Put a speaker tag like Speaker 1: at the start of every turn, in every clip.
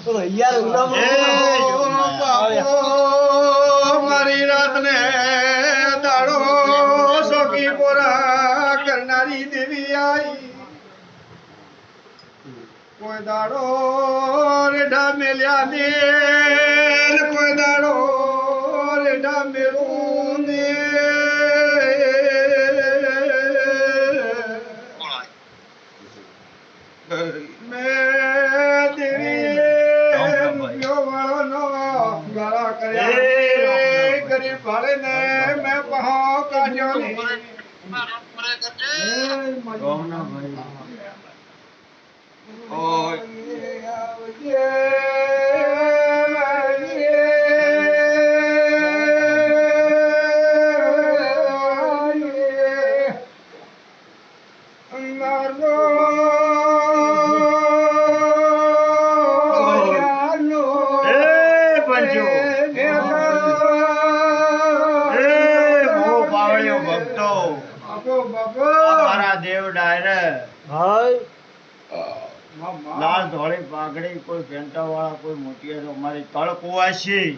Speaker 1: તો યાર ઉના
Speaker 2: મારી રાત ને દાડો સોકી પોરા કરનારી દેવી આઈ કોઈ દાડો રેઢા મેલ્યા દે કોઈ દાડો રેઢા મેલું દે મેં દેવી વાળો ગાળા કર્યા ગરીબ ભાડે ને મેં પહો કાઢ્યો ને લાલ ધોળી પાઘડી કોઈ પેન્ટા વાળા કોઈ મોટિયારો મારી તળ કુવાસી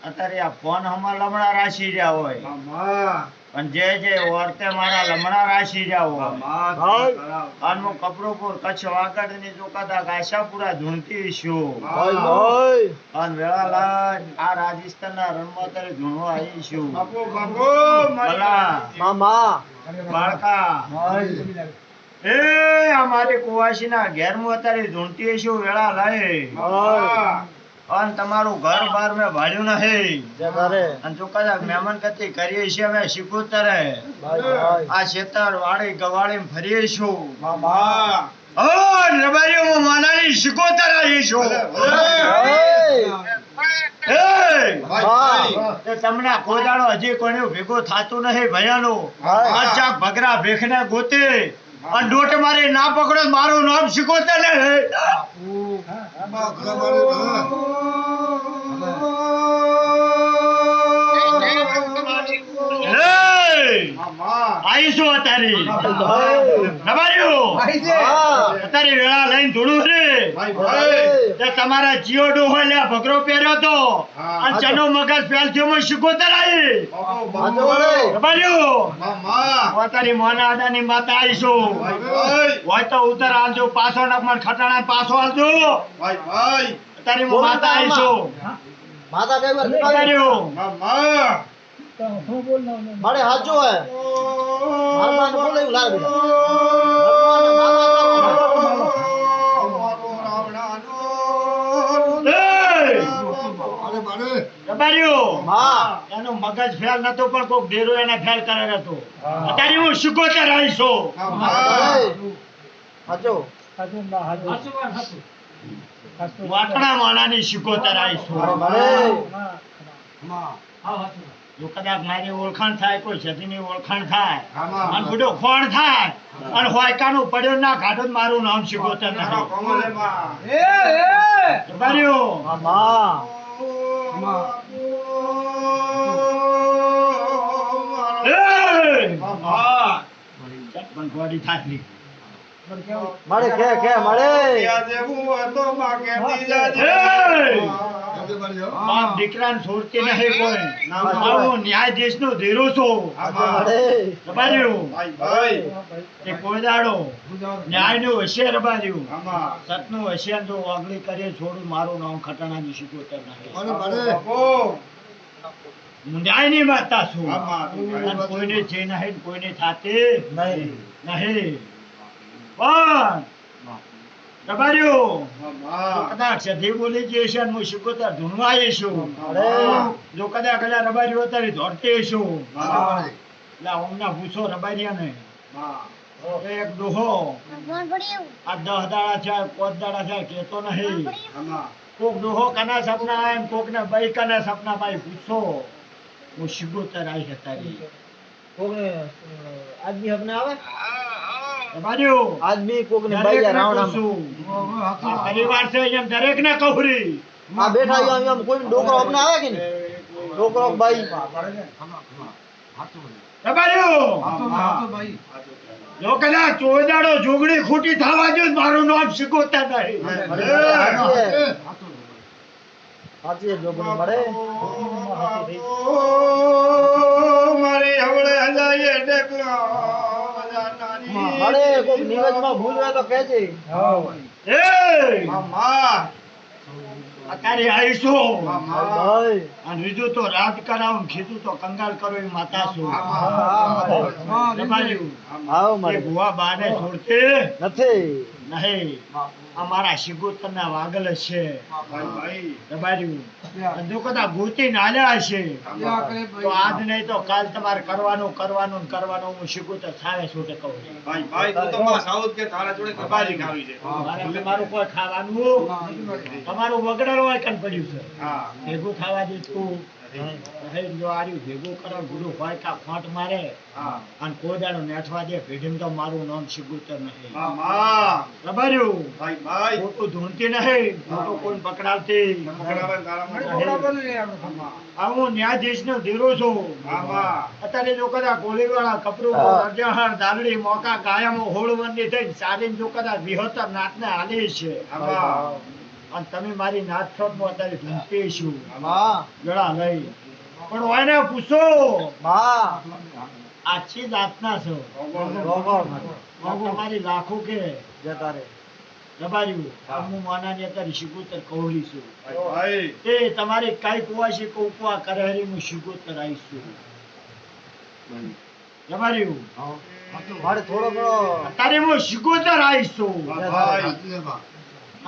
Speaker 2: અત્યારે આ ફોન હમણાં લમણા રાશી રહ્યા હોય પણ જે વર્તે મારા લમણા રાશી રહ્યા હોય આનું કપડોપુર કચ્છ વાગડ ની ચોકાતા આશાપુરા ધૂણતી છું અને વેળાલાલ આ રાજસ્થાન ના રણમાં ધૂણવા આવી છું બાળકા એ અમારી કુવાસી ના ઘેર માં અત્યારે ધૂણતી છું વેળા લાય અને તમારું ઘર બાર મેં ભાડ્યું નહીં અને ચોખ્ખા મહેમાન ગતિ કરીએ છીએ અમે શીખોતર આ ખેતર વાડી ગવાડી ફરીએ છું રબારીઓ માનાની શીખોતર આવી છું તમને કોદાળો હજી કોઈને ભેગો થતું નહીં ભયાનું અચાક ભગરા ભેખને ગોતે અને ડોટ મારી ના પકડો મારું નામ શીખોતર ને આવીશું અત્યારે વેળા લઈને ધૂણું છે તમારા જીઓ ડોહો લે ભગરો પહેર્યો તો અને ચનો મગજ ફેલ થયો શીખોતર આવી મોના આદાની માતા આવીશું હોય તો ઉતર આલજો પાછો નકમણ ખટાણા પાછો આલજો અત્યારે માતા આવીશું
Speaker 1: માતા કઈ વાર મારે હાચો હે મારવા તો બોલે લાર
Speaker 2: એનો મગજ ફેલ નતો પણ કોક ડેરો એને ફેલ કરે હતો અત્યારે હું શીખોતર આવીશું વાટણા માણાની શીખોતર આવીશું જો કદાચ મારી ઓળખાણ થાય કોઈ છતીની ઓળખાણ થાય અને બુડો ખોણ થાય અને હોયકાનું પડ્યો ના કાઢો મારું નામ શીખોતર
Speaker 1: મારે કે મારે
Speaker 2: બાપ દીકરાને છોડતી નહીં કોઈ ન્યાયાધીશ નો ધીરો છું કોઈ દાડો ન્યાય નું હશે રબાર્યું સતનું હશે જો અગલી કરીએ છોડું મારું નામ ખટાણાની શીખોતર નહીં ન્યાય ની માતા છું કોઈને જે નહીં કોઈને થાતે નહીં કદાચ સધી બોલી જઈશ હું શીખોતર ધૂણવા આવીશું જો કદાચ રબારીઓ અત્યારે દોડતી હશું ઓમના પૂછો રબારિયા ને એક ડોહો આ 10 દાડા છે 5 દાડા છે કેતો નહીં કોક ડોહો કના સપના આવે કોક ને બાઈ કના સપના બાઈ પૂછો હું શીખોતર આવી હતી
Speaker 1: આદમી હક ને આવે
Speaker 2: આદમી કોક ને બાઈ રાવણા પરિવાર છે એમ દરેક ને કહુરી
Speaker 1: આ બેઠા એમ કોઈ ડોકરો અપને આવે કે ને ડોકરો બાઈ
Speaker 2: રબારીઓ હાથો ભાઈ જો કદાચ ચોદાડો જોગણી ખૂટી થવા જો મારું નામ શીખોતા નહીં.
Speaker 1: હાચી હે જોગણી મળે
Speaker 2: મારી હવળે હજાઈએ ડેકલો
Speaker 1: મળે કોક નિવેજમાં ભૂલ હોય તો કહેજે
Speaker 2: એ મામા અત્યારે આવીશું
Speaker 1: ભાઈ
Speaker 2: અને બીજું તો રાત કરાવું કીધું તો કંગાળ કરો એ માતા છું રબાર્યું.
Speaker 1: આવો
Speaker 2: એ
Speaker 1: મળે
Speaker 2: ભુવા બાને છોડતી
Speaker 1: નથી
Speaker 2: નહીં. અમારા શિગોતરના વાગલ જ છે રબાર્યું. અને જો કદાચ ગોતી નાલ્યા હશે તો આજ નહીં તો કાલ તમારે કરવાનું કરવાનું ને કરવાનું. હું શિગોતર સાવે છૂટે કહું છું. મારે તમારું કોઈ ખાવાનું તમારું વગડેલું હોય કન પડ્યું છે ભેગું થવા દીધું નહીં. જો આર્યું ભેગું કરો ગુરુ હોય કા ફોંટ મારે અને કોદાળો નેઠવા દે ભેઢીમ તો મારું નામ શિગોતર નહીં. રબાર્યું ખોટું ધૂણતી નહીં ખોટું કોઈ પકડાવતી. આ હું ન્યાયાધીશ નો ધીરો છું. અત્યારે જો કદાચ ગોળીવાળા કપરું અરજણ દાલડી મોકા કાયમો હોળવંદી થઈ સારી જો કદાચ વિહોતર નાથને હાલી છે. અને તમે મારી નાથ માં અત્યારે ઢૂંઢતી છું ગળા લઈ પણ હોય ને પૂછો આછી જાતના છો તમારી લાખો કે રબાર્યું. હું માનાની અત્યારે શિગોતર કહોરી છું. એ તમારી કઈ કુવાશી કો ઉપવા કરે હરી હું શિગોતર આવીશું રબાર્યું.
Speaker 1: મારે થોડો ઘણો
Speaker 2: અત્યારે હું શિગોતર આવીશું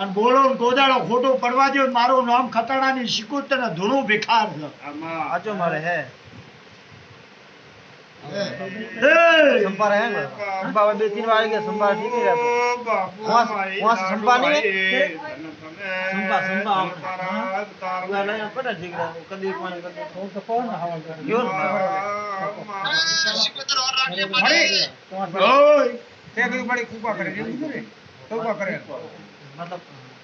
Speaker 2: અને બોલો ને ગોદાળો ખોટો પડવા દો મારું નામ ખતરનાની શિગોતર ને ધૂણું ભિખાર છે.
Speaker 1: આજો મળે હે
Speaker 2: એ!
Speaker 1: સંભાર હે ને સંભાર 2-3 વાર કે સંભાર ઠીક હે તો વાસ સંભાર નહીં સંભાર ના ના પડા જીગરા કદી પાણી કદી તો કોણ હવા યો
Speaker 2: ઓય!
Speaker 1: मतलब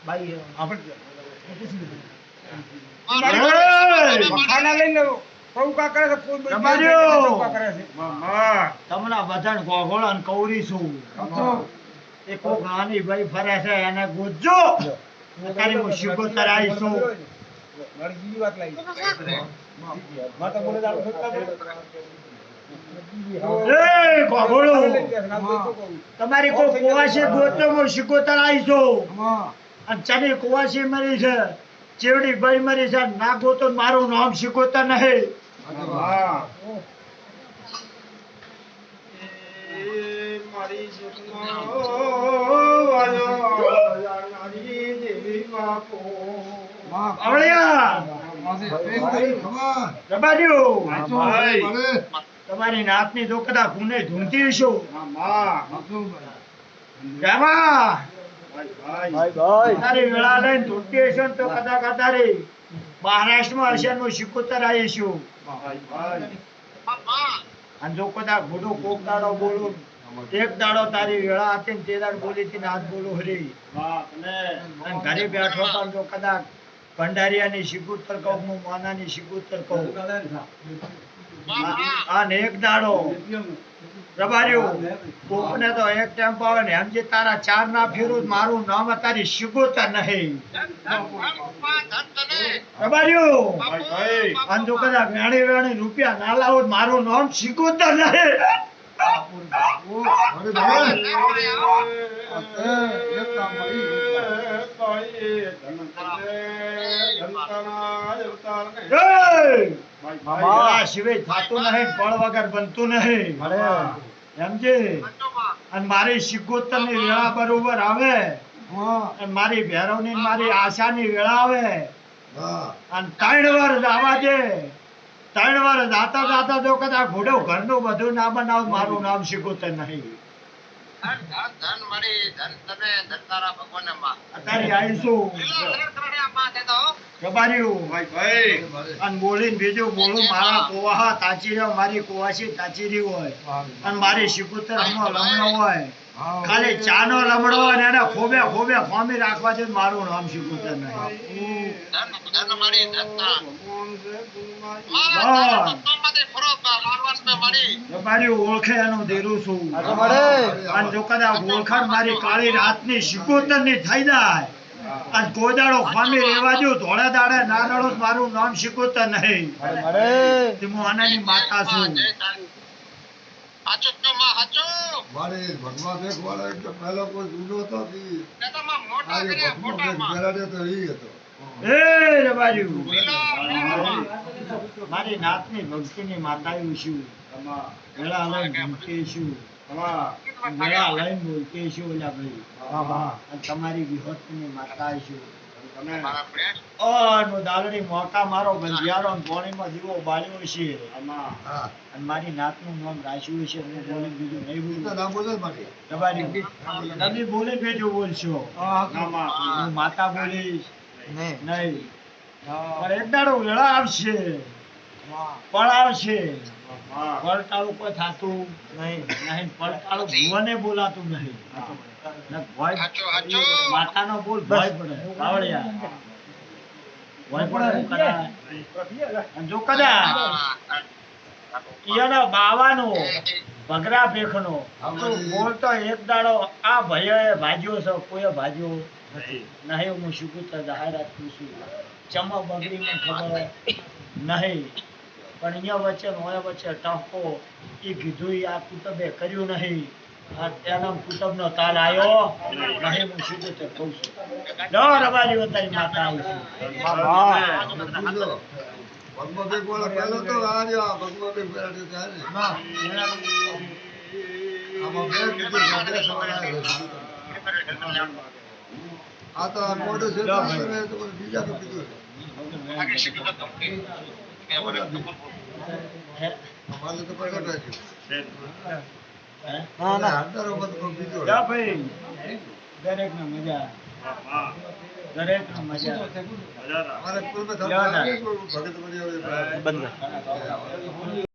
Speaker 1: भाई આપણે
Speaker 2: તમને બધાને ગોગોળા ને કૌરી છું. એ કોક નાની ભાઈ ફરે છે એને ગોતજો. અત્યારે હું શિગોતર આવીશું. એ ગોગોળો તમારી કોઈ કુવાસી ગોતો હું શિગોતર આવીશું. અને ચની કુવાસી મરી છે ચેવડી ભાઈ મરી છે ના ગોતો મારું નામ શિગોતર નહીં. તમારી નાતની જો કદાચ ગુને ધૂંધતી હશો તારી વેળા લઈને ધૂંધતી હશો ને તો કદાચ તારી મહારાષ્ટ્રમાં હશે હું શિકોતર આવીશું. અને જો કદાચ મોટો કોક દાડો બોલું એક દાડો તારી વેળા હતી ને તે દાડ બોલી હતી ને આજ બોલું હરી અને ઘરે બેઠો પણ જો કદાચ ભંડારિયાની શિકોતર કહું હું માનાની શિકોતર કહું અને એક દાડો રબાર્યું કોકને તો એક ટેમ્પો આવે ને એમ જે તારા ચાર ના ફેરું મારું નામ તારી શિકોતર નહીં રબાર્યું. અને જો કદાચ વેણી વેણી રૂપિયા ના લાવો મારું નામ શિકોતર નહીં. સિવાય થાતું નહીં ફળ વગર બનતું નહીં સમજે. અને મારી શિકોતર ની વેળા બરોબર આવે અને મારી ભૈરવની મારી આશાની વેળા આવે અને 3 વર્ષ આવા દે 3 વર્ષ જાતા જાતા જો કદાચ ઘોડો ઘરનું બધું ના બનાવ મારું નામ શિકોતર નહીં. અત્યારે આવીશું રબારીઓ અને બોલીને બીજું બોલું મારા કોવા તાચી રહ્યો મારી કોવાસી તાચી રહી હોય અને મારી શિકોતર હમો લમણો હોય ખાલી ચાનો લમણો હોય ને એને ખોબે ખોબે ખોમી રાખવા છે મારું નામ શિકોતર નહીં રબારીઓ ઓળખે એનું દેરું છું
Speaker 1: આ તો મળે
Speaker 2: અને જો કદાચ ઓળખાણ મારી કાળી રાતની શિકોતર ની થઈ જાય અને કોઈ દાડો ખામી રેવા દઉં ધોળા દાડે ના દાડો મારું નામ શિકોતર નહીં
Speaker 1: મળે
Speaker 2: તે હું આનાની માતા છું
Speaker 3: મારે ભગવાન એક વાળા એટલે પહેલો કોઈ જૂનો હતો કે આજે ભગવાન એક બેરાડે તો ઈ હતો.
Speaker 2: એ રબાર્યું મારી નાતની ભક્તિની માતાયું છું ગળા લઈને ભૂલકે છું ગળા લઈને બોલકે છું ઓલા ભાઈ અને તમારી વિહતની માતા છું દાલડી મોકા મારો બંધિયારો ને પાણીમાં દીવો બાળ્યો છે
Speaker 3: હા
Speaker 2: અને મારી નાતનું નામ રાખ્યું છે હું બોલી બીજું નહીં
Speaker 3: તો
Speaker 2: બોલું
Speaker 3: ના બોલો મારી
Speaker 2: રબાર્યું તમે બોલે બીજું બોલશો હું માતા બોલીશ
Speaker 1: નહીં
Speaker 2: નહીં પણ એક દાડો વેળા આવશે પડાવશે પડતાળું કોઈ થાતું નહીં પડતાળું ભુવને બોલાતું નહીં ને ભય માતાનો બોલ ભય પડે કાવડિયા ભય પડે એવું કદાચ અને જો કદાચ ઈયાનો બાવાનો ભગરા ભેખનો તો બોલતો એક દાડો આ ભયે ભાજ્યો છે કોઈએ ભાજ્યો નહીં હું શીખું જાહેરાત કરું છું ચમક બગડી મને ખબર નહીં પણ અહીંયા વચ્ચે નોય વચ્ચે ટહકો એ કીધું આ કુતબે કર્યું નહીં એના કુતબનો તાલ આવ્યો નહીં હું સીધું તે કહું છું લો રબારી વતારી માતા આવી
Speaker 3: પૂછો ભગવાન એક વાળા પહેલો તો આ રહ્યો ભગવાન એક બેરાડે ત્યારે આમાં બે કીધું બે સવાલ આવ્યા. આ તો આ મોઢું છે તો બીજા તો કીધું અમારે તો પ્રગટ રાખ્યું
Speaker 1: ના ના
Speaker 3: અંધારો બધું બીજો
Speaker 2: જા ભાઈ દરેક ને મજા દરેક ને મજા
Speaker 3: અમારે કોઈ ભગત બની
Speaker 1: બંધ